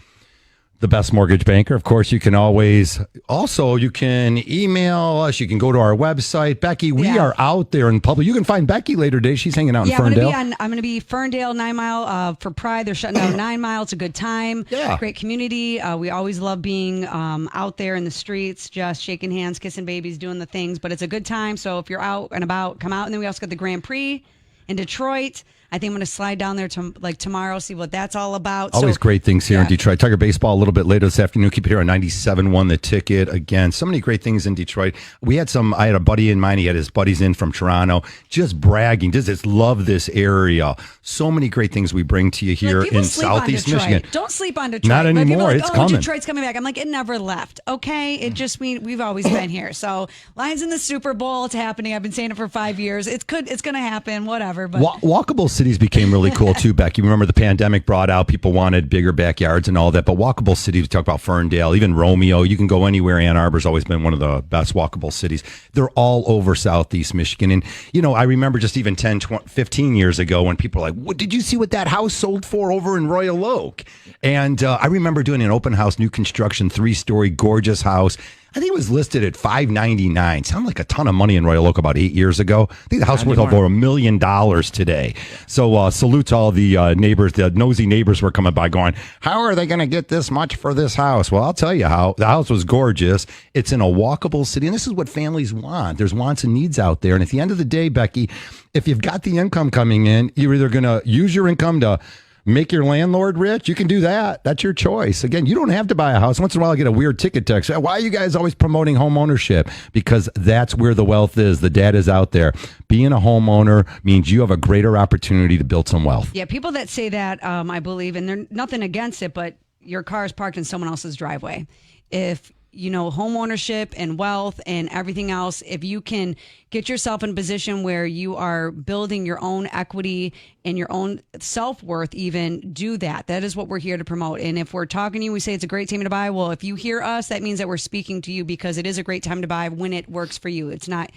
The best mortgage banker. Of course, you can always, also, you can email us. You can go to our website. Becky, we are out there in public. You can find Becky later today. She's hanging out in Ferndale. I'm going to be Ferndale, 9 Mile for Pride. They're shutting down 9 Mile. It's a good time. Yeah. Great community. We always love being out there in the streets, just shaking hands, kissing babies, doing the things. But it's a good time. So if you're out and about, come out. And then we also got the Grand Prix in Detroit. I think I'm going to slide down there tomorrow, see what that's all about. Always great things here in Detroit. Tiger Baseball a little bit later this afternoon. Keep it here on 97.1 The Ticket. Again, so many great things in Detroit. I had a buddy in mind. He had his buddies in from Toronto, just bragging. Just love this area. So many great things we bring to you here in Southeast Michigan. Don't sleep on Detroit. Not But people anymore. are like, It's coming. Detroit's coming back. I'm like, it never left. Okay, it just we've always been here. So Lions in the Super Bowl. It's happening. I've been saying it for 5 years. It's going to happen. Whatever. But Walkable cities became really cool too, Becky. Remember the pandemic brought out people wanted bigger backyards and all that, but walkable cities, we talk about Ferndale, even Romeo, you can go anywhere. Ann Arbor's always been one of the best walkable cities. They're all over Southeast Michigan. And, I remember just even 10, 20, 15 years ago when people were like, what, did you see what that house sold for over in Royal Oak? And I remember doing an open house, new construction, 3-story, gorgeous house. I think it was listed at $599. Sounded like a ton of money in Royal Oak about 8 years ago. I think the house worth over $1 million today. So salute to all the neighbors. The nosy neighbors were coming by going, how are they going to get this much for this house? Well, I'll tell you how. The house was gorgeous. It's in a walkable city, and this is what families want. There's wants and needs out there. And at the end of the day, Becky, if you've got the income coming in, you're either going to use your income to make your landlord rich. You can do that. That's your choice. Again, you don't have to buy a house. Once in a while, I get a weird ticket text. Why are you guys always promoting home ownership? Because that's where the wealth is. The data's out there. Being a homeowner means you have a greater opportunity to build some wealth. Yeah, people that say that, I believe, and they're nothing against it, but your car is parked in someone else's driveway. If home ownership and wealth and everything else, if you can get yourself in a position where you are building your own equity and your own self-worth, even do that. That is what we're here to promote. And if we're talking to you, we say it's a great time to buy. Well, if you hear us, that means that we're speaking to you, because it is a great time to buy when it works for you. It's not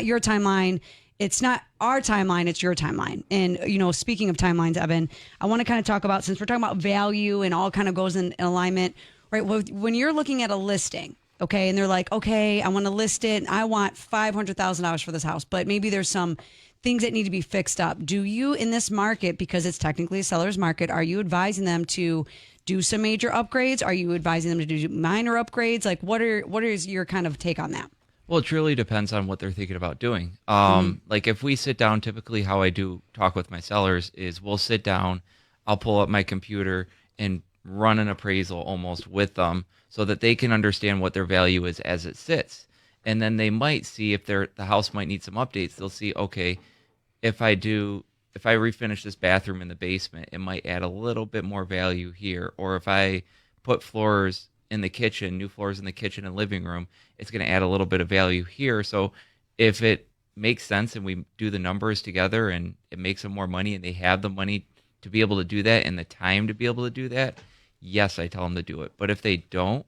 your timeline. It's not our timeline, it's your timeline. And, speaking of timelines, Evan, I want to kind of talk about, since we're talking about value and all kind of goes in alignment, right? Well, when you're looking at a listing, okay, and they're like, okay, I want to list it, and I want $500,000 for this house, but maybe there's some things that need to be fixed up. Do you, in this market, because it's technically a seller's market, are you advising them to do some major upgrades? Are you advising them to do minor upgrades? Like, what is your kind of take on that? Well, it truly depends on what they're thinking about doing. Like if we sit down, typically how I do talk with my sellers is we'll sit down, I'll pull up my computer and run an appraisal almost with them so that they can understand what their value is as it sits. And then they might see if the house might need some updates. They'll see, okay, if I refinish this bathroom in the basement, it might add a little bit more value here. Or if I put floors in the kitchen, new floors in the kitchen and living room, it's going to add a little bit of value here. So if it makes sense and we do the numbers together and it makes them more money and they have the money to be able to do that and the time to be able to do that, yes, I tell them to do it. But if they don't,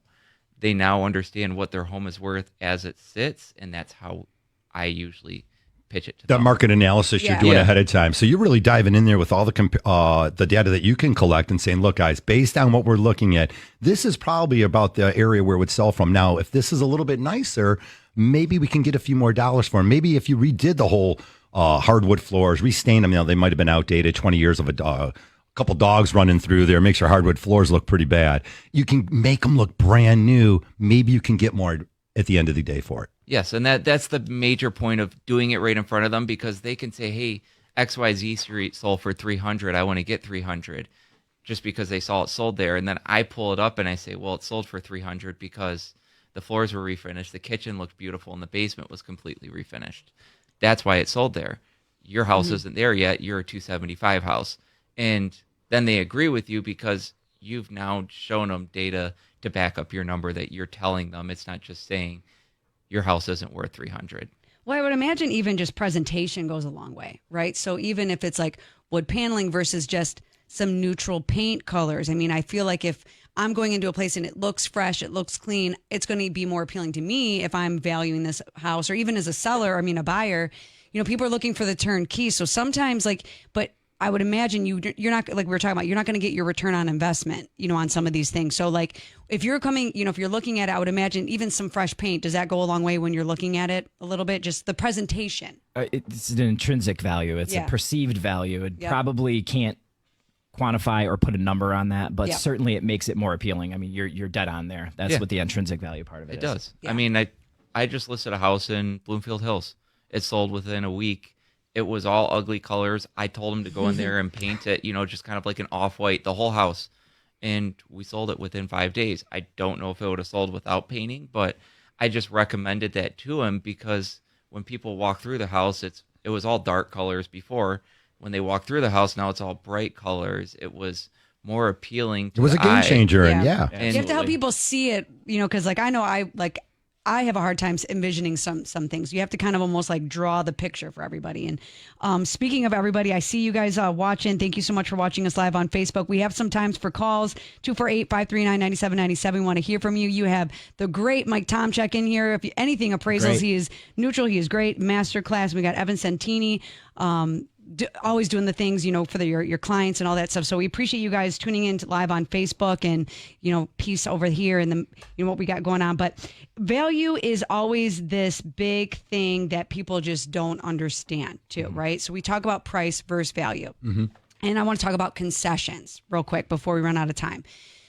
they now understand what their home is worth as it sits, and that's how I usually pitch it to them. That market analysis you're doing ahead of time. So you're really diving in there with all the data that you can collect and saying, look, guys, based on what we're looking at, this is probably about the area where it would sell from. Now, if this is a little bit nicer, maybe we can get a few more dollars for them. Maybe if you redid the whole hardwood floors, restain them, they might have been outdated, 20 years of a couple dogs running through there, makes your hardwood floors look pretty bad. You can make them look brand new. Maybe you can get more at the end of the day for it. Yes, and that's the major point of doing it right in front of them, because they can say, hey, XYZ Street sold for $300. I want to get $300 just because they saw it sold there. And then I pull it up and I say, well, it sold for $300 because the floors were refinished, the kitchen looked beautiful, and the basement was completely refinished. That's why it sold there. Your house isn't there yet. You're a 275 house. And then they agree with you because you've now shown them data to back up your number that you're telling them. It's not just saying your house isn't worth $300. Well, I would imagine even just presentation goes a long way, right? So even if it's like wood paneling versus just some neutral paint colors, I mean, I feel like if I'm going into a place and it looks fresh, it looks clean, it's going to be more appealing to me if I'm valuing this house, or even as a seller, a buyer, people are looking for the turnkey. So sometimes but I would imagine you're not, like we were talking about, you're not going to get your return on investment, on some of these things. So if you're coming, if you're looking at it, I would imagine even some fresh paint, does that go a long way when you're looking at it a little bit? Just the presentation. It's an intrinsic value. It's a perceived value. It probably can't quantify or put a number on that, but certainly it makes it more appealing. I mean, you're dead on there. That's what the intrinsic value part of it is. It does. Yeah. I just listed a house in Bloomfield Hills. It sold within a week. It was all ugly colors. I told him to go in there and paint it, just kind of like an off-white, the whole house. And we sold it within 5 days. I don't know if it would have sold without painting, but I just recommended that to him because when people walk through the house, it was all dark colors before. When they walk through the house, now it's all bright colors. It was more appealing to the eye. It was a game changer, and and you have to help people see it, because I know I have a hard time envisioning some things. You have to kind of almost draw the picture for everybody. And speaking of everybody, I see you guys watching. Thank you so much for watching us live on Facebook. We have some times for calls, 248-539-9797. We want to hear from you. You have the great Mike Tomczyk in here. If anything appraisals, he is neutral. He is great. Masterclass. We got Evan Santini. always doing the things, for your clients and all that stuff. So we appreciate you guys tuning in live on Facebook and, peace over here and what we got going on. But value is always this big thing that people just don't understand too, right? So we talk about price versus value. Mm-hmm. And I want to talk about concessions real quick before we run out of time.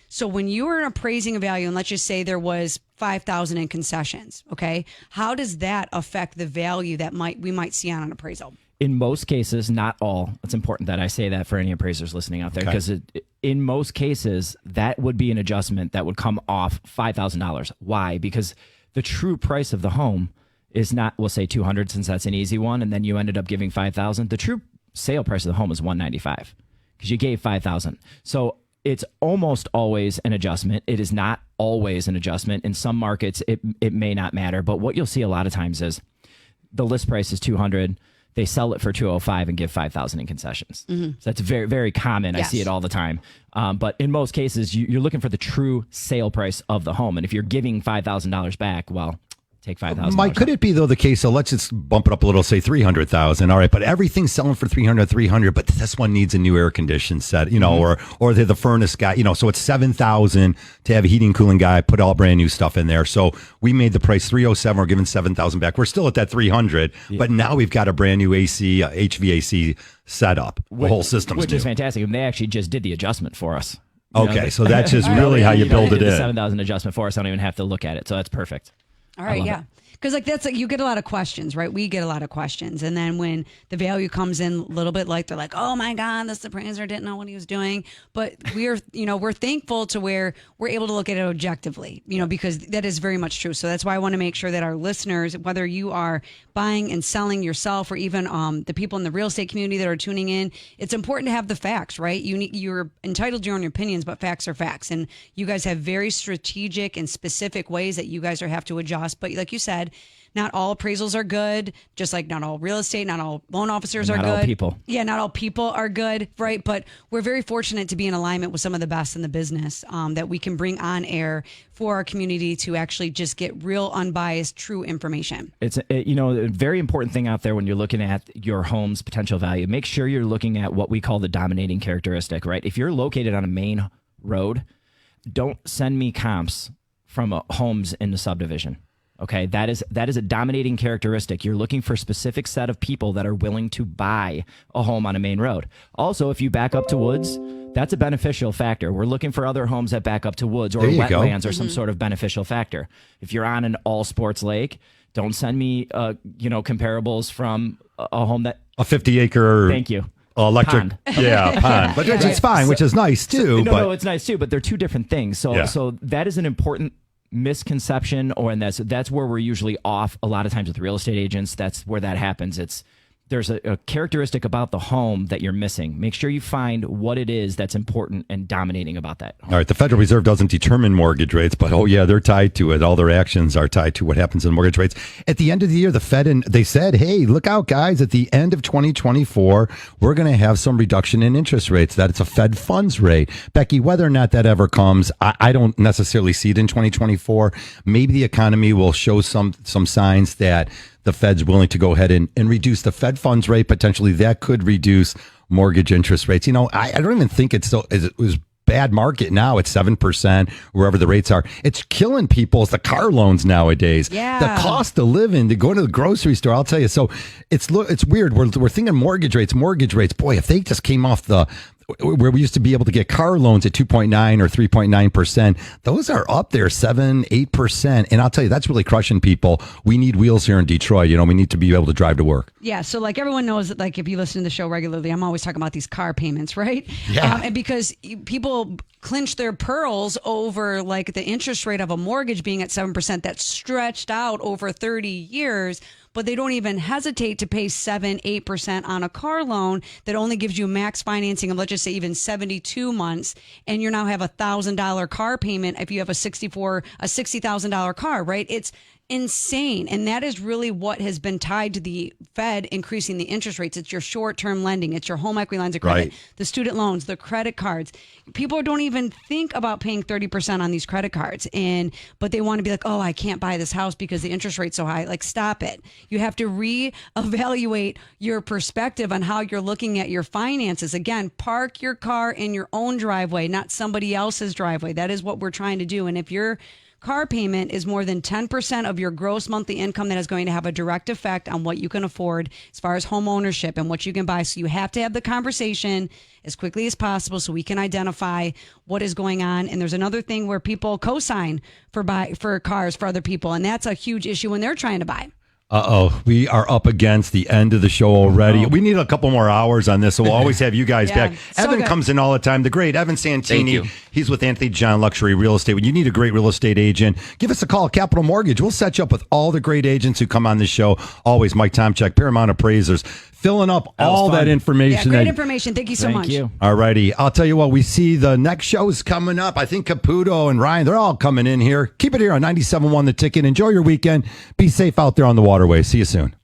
So when you are appraising a value, and let's just say there was $5,000 in concessions, okay, how does that affect the value that we might see on an appraisal? In most cases, not all. It's important that I say that for any appraisers listening out there, because in most cases, that would be an adjustment that would come off $5,000. Why? Because the true price of the home is not, we'll say $200, since that's an easy one, and then you ended up giving $5,000. The true sale price of the home is $195 because you gave $5,000. So it's almost always an adjustment. It is not always an adjustment. In some markets, it may not matter. But what you'll see a lot of times is the list price is $200. They sell it for $205 and give $5,000 in concessions. Mm-hmm. So that's very, very common. Yes. I see it all the time. But in most cases, you're looking for the true sale price of the home. And if you're giving $5,000 back, well, take $5,000. Mike, could it be though the case? So let's just bump it up a little, say 300,000. All right, but everything's selling for 300, but this one needs a new air conditioning set, or they're the furnace guy, so it's 7,000 to have a heating cooling guy, put all brand new stuff in there. So we made the price 307. We're giving 7,000 back. We're still at that 300, but now we've got a brand new AC, HVAC setup. The whole system's which new. is fantastic. And they actually just did the adjustment for us. Okay, so that's just really how you build it in. The 7,000 adjustment for us. I don't even have to look at it. So that's perfect. All right, yeah. Because you get a lot of questions, right? We get a lot of questions. And then when the value comes in a little bit, they're like, oh my God, this appraiser didn't know what he was doing. But we're thankful to where we're able to look at it objectively, because that is very much true. So that's why I want to make sure that our listeners, whether you are buying and selling yourself or even the people in the real estate community that are tuning in, it's important to have the facts, right? You're entitled to your own opinions, but facts are facts. And you guys have very strategic and specific ways that you guys have to adjust. But like you said, not all appraisals are good, just like not all real estate, not all loan officers are good. Not all people. Yeah, not all people are good, right? But we're very fortunate to be in alignment with some of the best in the business that we can bring on air for our community to actually just get real, unbiased, true information. It's a very important thing out there when you're looking at your home's potential value. Make sure you're looking at what we call the dominating characteristic, right? If you're located on a main road, don't send me comps from homes in the subdivision. Okay, that is a dominating characteristic. You're looking for a specific set of people that are willing to buy a home on a main road. Also, if you back up to woods, that's a beneficial factor. We're looking for other homes that back up to woods or wetlands or some sort of beneficial factor. If you're on an all sports lake, don't send me comparables from a home that a 50-acre. Thank you. Electric, pond. Pond, but it's fine, which is nice too. No, it's nice too, but they're two different things. So that is an important misconception, and that's where we're usually off a lot of times with real estate agents. That's where that happens. There's a characteristic about the home that you're missing. Make sure you find what it is that's important and dominating about that home. All right, the Federal Reserve doesn't determine mortgage rates, but they're tied to it. All their actions are tied to what happens in mortgage rates. At the end of the year, the Fed they said, hey, look out, guys, at the end of 2024, we're going to have some reduction in interest rates. That it's a Fed funds rate. Becky, whether or not that ever comes, I don't necessarily see it in 2024. Maybe the economy will show some signs that the Fed's willing to go ahead and reduce the Fed funds rate. Potentially that could reduce mortgage interest rates. I don't even think it was bad market now at 7%, wherever the rates are. It's killing people's the car loans nowadays. Yeah. The cost of living, to go to the grocery store, I'll tell you. So it's weird. We're thinking mortgage rates. Boy, if they just came off where we used to be able to get car loans at 2.9 or 3.9%, those are up there 7-8%. And I'll tell you, that's really crushing people. We need wheels here in Detroit. We need to be able to drive to work. Yeah. So like everyone knows that, like if you listen to the show regularly, I'm always talking about these car payments, right? Yeah. And because people clinch their pearls over like the interest rate of a mortgage being at 7% that's stretched out over 30 years. But they don't even hesitate to pay 7-8% on a car loan that only gives you max financing of, let's just say, even 72 months, and you now have $1,000 car payment if you have a $60,000 car, right? insane. And that is really what has been tied to the Fed increasing the interest rates. It's your short-term lending. It's your home equity lines of credit, Right. the student loans, the credit cards. People don't even think about paying 30% on these credit cards. But they want to be like, oh, I can't buy this house because the interest rate's so high. Like, stop it. You have to reevaluate your perspective on how you're looking at your finances. Again, park your car in your own driveway, not somebody else's driveway. That is what we're trying to do. And if your car payment is more than 10% of your gross monthly income, that is going to have a direct effect on what you can afford as far as home ownership and what you can buy. So you have to have the conversation as quickly as possible so we can identify what is going on. And there's another thing where people co-sign for cars for other people, and that's a huge issue when they're trying to buy. We are up against the end of the show already. We need a couple more hours on this, so we'll always have you guys Yeah, back. so Evan good. comes in all the time. The great Evan Thank Santini. you. He's with Anthony John Luxury Real Estate. When you need a great real estate agent, give us a call at Capital Mortgage. We'll set you up with all the great agents who come on the show. Always Mike Tomchek, Paramount Appraisers, filling up all that fun. Yeah, information. great information. Thank you so Thank much. you. All righty. I'll tell you what, we see the next show is coming up. I think Caputo and Ryan, they're all coming in here. Keep it here on 97.1 The Ticket. Enjoy your weekend. Be safe out there on the waterway. See you soon.